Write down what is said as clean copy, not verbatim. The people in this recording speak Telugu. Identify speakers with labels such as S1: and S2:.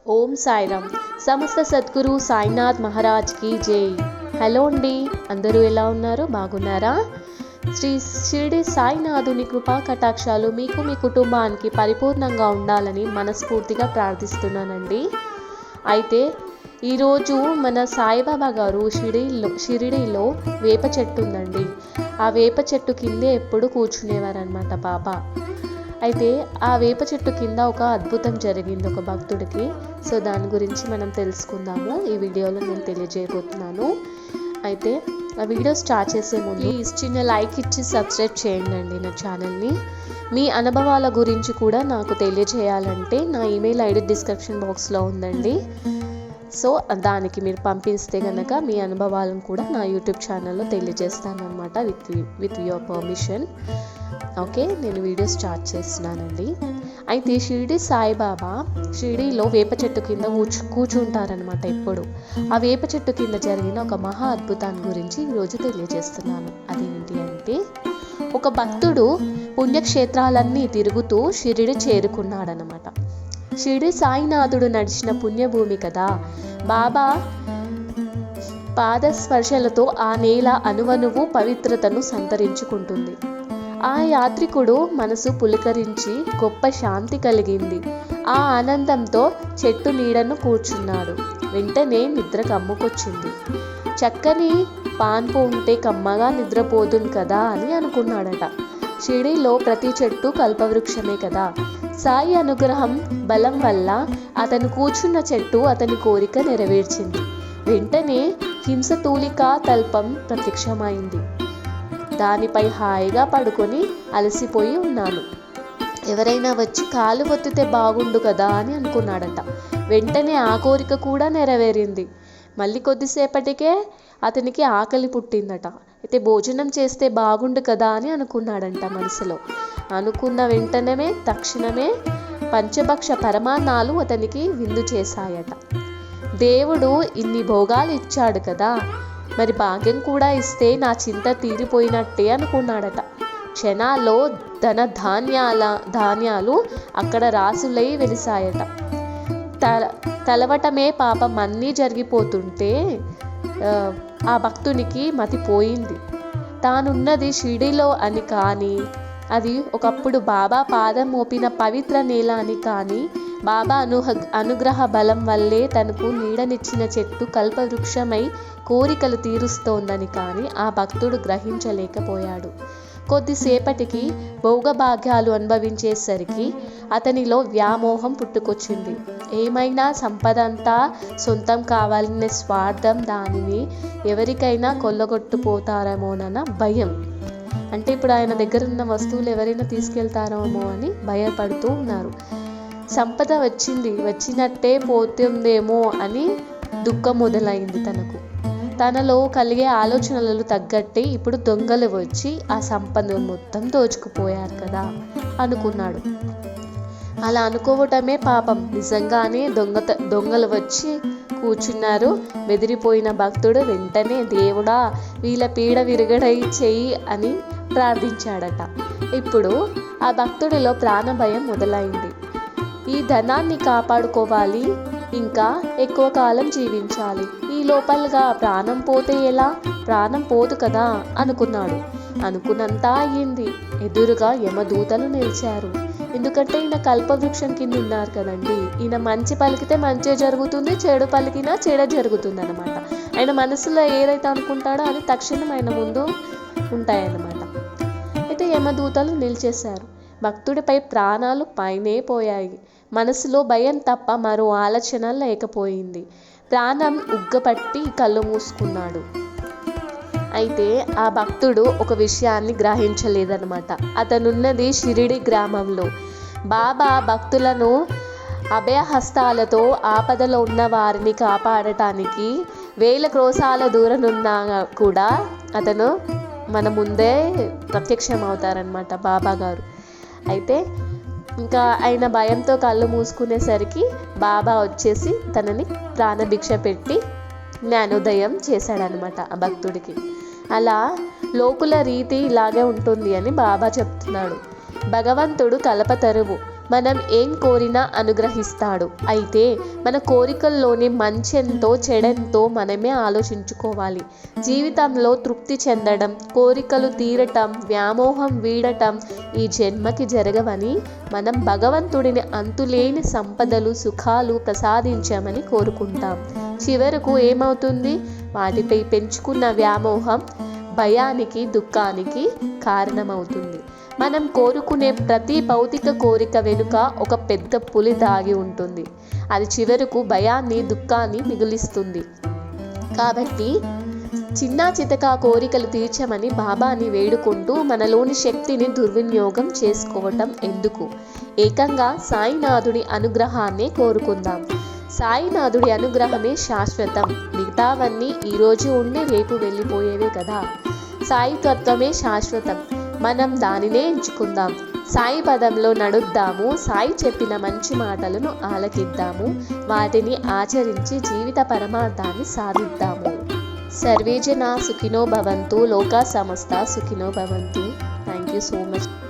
S1: ఓం సాయిరామ్. సమస్త సద్గురు సాయినాథ్ మహారాజ్ కి జై. హలో అండి, అందరూ ఎలా ఉన్నారు? బాగున్నారా? శ్రీ షిరిడి సాయినాథుని కృపా కటాక్షాలు మీకు మీ కుటుంబానికి పరిపూర్ణంగా ఉండాలని మనస్ఫూర్తిగా ప్రార్థిస్తున్నానండి. అయితే ఈరోజు మన సాయిబాబా గారు షిరిడీలో వేప చెట్టు ఉందండి. ఆ వేప చెట్టు కిందే ఎప్పుడు కూర్చునేవారనమాట బాబా. అయితే ఆ వేప చెట్టు కింద ఒక అద్భుతం జరిగింది ఒక భక్తుడికి. సో దాని గురించి మనం తెలుసుకుందాము. ఈ వీడియోలో నేను తెలియజేయబోతున్నాను. అయితే ఆ వీడియో స్టార్ట్ చేసే ముందు చిన్న లైక్ ఇచ్చి సబ్స్క్రైబ్ చేయండి నా ఛానల్ని. మీ అనుభవాల గురించి కూడా నాకు తెలియజేయాలంటే నా ఈమెయిల్ ఐడి డిస్క్రిప్షన్ బాక్స్లో ఉందండి. సో దానికి మీరు పంపిస్తే కనుక మీ అనుభవాలను కూడా నా యూట్యూబ్ ఛానల్లో తెలియజేస్తాను అనమాట, విత్ యువర్ పర్మిషన్. ఓకే, నేను వీడియో స్టార్ట్ చేస్తున్నానండి. అయితే షిరిడి సాయిబాబా షిరిడీలో వేప చెట్టు కింద కూర్చుంటారనమాట ఎప్పుడు. ఆ వేప చెట్టు కింద జరిగిన ఒక మహా అద్భుతాన్ని గురించి ఈరోజు తెలియజేస్తున్నాను. అదేంటి అంటే, ఒక భక్తుడు పుణ్యక్షేత్రాలన్నీ తిరుగుతూ షిరిడి చేరుకున్నాడనమాట. షిరిడి సాయినాథుడు నడిచిన పుణ్యభూమి కదా. బాబా పాదస్పర్శలతో ఆ నేల అనువనువు పవిత్రతను సంతరించుకుంటుంది. ఆ యాత్రికుడు మనసు పులకరించి గొప్ప శాంతి కలిగింది. ఆ ఆనందంతో చెట్టు నీడను కూర్చున్నాడు. వెంటనే నిద్ర కమ్ముకొచ్చింది. చక్కని పాన్పు ఉంటే కమ్మగా నిద్రపోదును కదా అని అనుకున్నాడట. షిరిడీలో ప్రతి చెట్టు కల్పవృక్షమే కదా. సాయి అనుగ్రహం బలం వల్ల అతను కూర్చున్న చెట్టు అతని కోరిక నెరవేర్చింది. వెంటనే హింసతూలికా తల్పం ప్రత్యక్షమైంది. దానిపై హాయిగా పడుకొని అలసిపోయి ఉన్నాను. ఎవరైనా వచ్చి కాలు ఒత్తితే బాగుండు కదా అని అనుకున్నాడట. వెంటనే ఆ కోరిక కూడా నెరవేరింది. మళ్ళీ కొద్దిసేపటికే అతనికి ఆకలి పుట్టిందట. అయితే భోజనం చేస్తే బాగుండు కదా అని అనుకున్నాడంట మనసులో. అనుకున్న వెంటనే తక్షణమే పంచభక్ష పరమాన్నాలు అతనికి విందు చేశాయట. దేవుడు ఇన్ని భోగాలు ఇచ్చాడు కదా, మరి భాగ్యం కూడా ఇస్తే నా చింత తీరిపోయినట్టే అనుకున్నాడట. క్షణాల్లో ధాన్యాలు అక్కడ రాసులై వెలిసాయట. తలవటమే పాపం అన్నీ జరిగిపోతుంటే ఆ భక్తునికి మతిపోయింది. తానున్నది షిరిడీలో అని కానీ, అది ఒకప్పుడు బాబా పాదం మోపిన పవిత్ర నేల అని కానీ, బాబా అనుగ్రహ బలం వల్లే తనకు నీడనిచ్చిన చెట్టు కల్పవృక్షమై కోరికలు తీరుస్తోందని కానీ ఆ భక్తుడు గ్రహించలేకపోయాడు. కొద్దిసేపటికి భోగభాగ్యాలు అనుభవించేసరికి అతనిలో వ్యామోహం పుట్టుకొచ్చింది. ఏమైనా సంపద అంతా సొంతం కావాలనే స్వార్థం, దానిని ఎవరికైనా కొల్లగొట్టుపోతారేమోనన్న భయం. అంటే ఇప్పుడు ఆయన దగ్గర ఉన్న వస్తువులు ఎవరైనా తీసుకెళ్తారేమో అని భయపడుతూ ఉన్నారు. సంపద వచ్చినట్టే పోతుందేమో అని దుఃఖం మొదలైంది తనకు. తనలో కలిగే ఆలోచనలు తగ్గట్టే ఇప్పుడు దొంగలు వచ్చి ఆ సంపద మొత్తం దోచుకుపోయారు కదా అనుకున్నాడు. అలా అనుకోవటమే పాపం. నిజంగానే దొంగలు వచ్చి కూర్చున్నారు. బెదిరిపోయిన భక్తుడు వెంటనే దేవుడా వీళ్ళ పీడ విరగడై చెయ్యి అని ప్రార్థించాడట. ఇప్పుడు ఆ భక్తుడిలో ప్రాణభయం మొదలైంది. ఈ ధనాన్ని కాపాడుకోవాలి, ఇంకా ఎక్కువ కాలం జీవించాలి. ఈ లోపలగా ప్రాణం పోతే ఎలా? ప్రాణం పోదు కదా అనుకున్నాడు. అనుకున్నంత అయ్యింది. ఎదురుగా యమదూతలు నిలిచారు. ఎందుకంటే ఈయన కల్పవృక్షం కింద ఉన్నారు కదండి. ఈయన మంచి పలికితే మంచి జరుగుతుంది, చెడు పలికినా చెడు జరుగుతుంది అనమాట. ఆయన మనసులో ఏదైతే అనుకుంటాడో అది తక్షణం ఆయన ముందు ఉంటాయన్నమాట. అయితే యమదూతలు నిలిచేశారు. భక్తుడిపై ప్రాణాలు పైనే పోయాయి. మనసులో భయం తప్ప మరో ఆలోచన లేకపోయింది. ప్రాణం ఉగ్గపట్టి కళ్ళు మూసుకున్నాడు. అయితే ఆ భక్తుడు ఒక విషయాన్ని గ్రహించలేదన్నమాట. అతనున్నది షిరిడి గ్రామంలో. బాబా భక్తులను అభయహస్తాలతో ఆపదలో ఉన్న వారిని కాపాడటానికి వేల క్రోశాల దూరనున్నా కూడా అతను మన ముందే ప్రత్యక్షమవుతారనమాట బాబా గారు. అయితే ఇంకా ఆయన భయంతో కళ్ళు మూసుకునేసరికి బాబా వచ్చేసి తనని ప్రాణభిక్ష పెట్టి జ్ఞానోదయం చేశాడనమాట ఆ భక్తుడికి. అలా లోకుల రీతి ఇలాగే ఉంటుంది అని బాబా చెప్తున్నాడు. భగవంతుడు కల్పతరువు, మనం ఏం కోరినా అనుగ్రహిస్తాడు. అయితే మన కోరికల్లోని మంచెంతో చెడెంతో మనమే ఆలోచించుకోవాలి. జీవితంలో తృప్తి చెందడం, కోరికలు తీరటం, వ్యామోహం వీడటం ఈ జన్మకి జరగవని మనం భగవంతుడిని అంతులేని సంపదలు, సుఖాలు ప్రసాదించమని కోరుకుంటాం. చివరకు ఏమవుతుంది? వాటిపై పెంచుకున్న వ్యామోహం భయానికి, దుఃఖానికి కారణమవుతుంది. మనం కోరుకునే ప్రతి భౌతిక కోరిక వెనుక ఒక పెద్ద పులి దాగి ఉంటుంది. అది చివరకు భయాన్ని, దుఃఖాన్ని మిగులిస్తుంది. కాబట్టి చిన్నా చితకా కోరికలు తీర్చమని బాబాని వేడుకుంటూ మనలోని శక్తిని దుర్వినియోగం చేసుకోవటం ఎందుకు? ఏకంగా సాయినాథుడి అనుగ్రహాన్ని కోరుకుందాం. సాయినాథుడి అనుగ్రహమే శాశ్వతం. మిగతావన్నీ ఈరోజు ఉండి రేపు వెళ్ళిపోయేవే కదా. సాయి తత్వమే శాశ్వతం. మనం దానినే ఎంచుకుందాం. సాయి పదంలో నడుద్దాము. సాయి చెప్పిన మంచి మాటలను ఆలకిద్దాము. వాటిని ఆచరించి జీవిత పరమార్థాన్ని సాధిద్దాము. సర్వే జనా సుఖినో భవంతు. లోకా సమస్త సుఖినో భవంతు. Thank you so much.